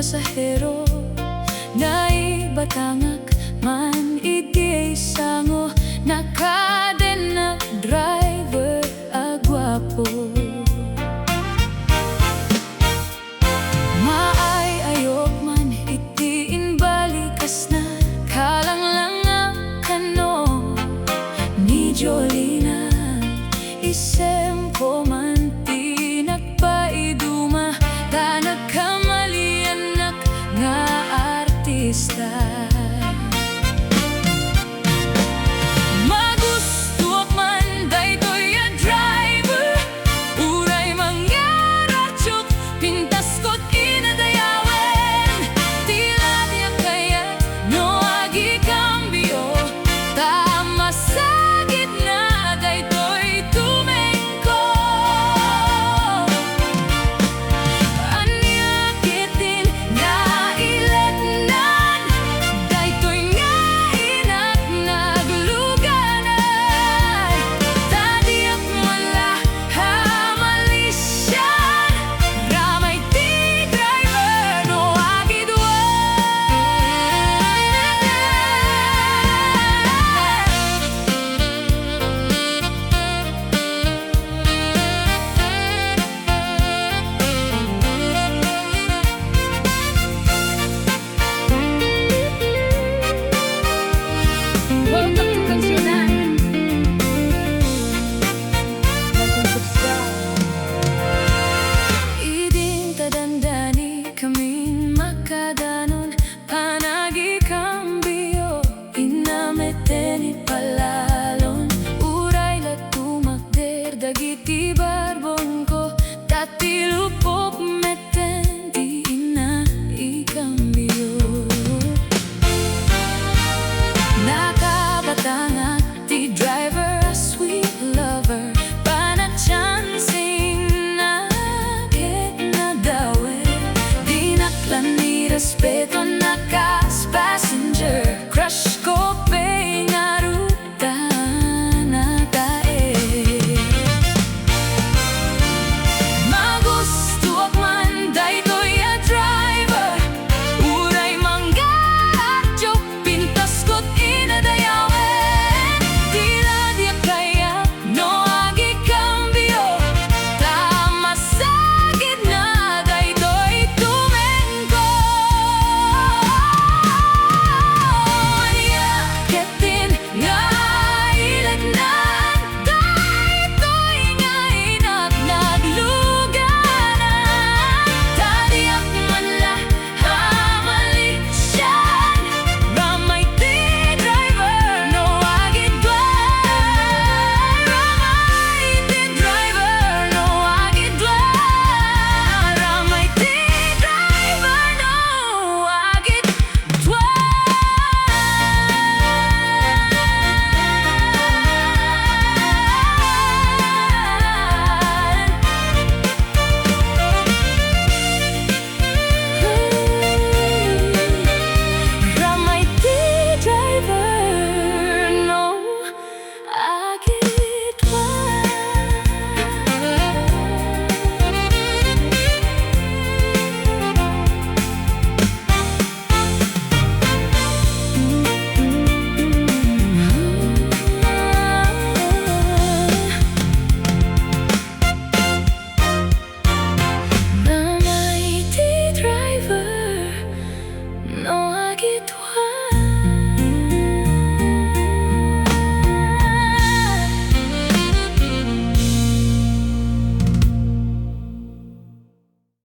pasahero na ibatangak man iti sango nakaden na driver agwapo. Maay-ayok man itiin balikas na kalang lang ang kano ni Jolina isem ko man tinagpaiduma ta nagkamalianak nga artista. Dagiti barbon ko dati lupok meten di ina ikambyo. Nakabatangak ti driver a sweet lover panachansing na ket Nadawel di naklan ni respeto naka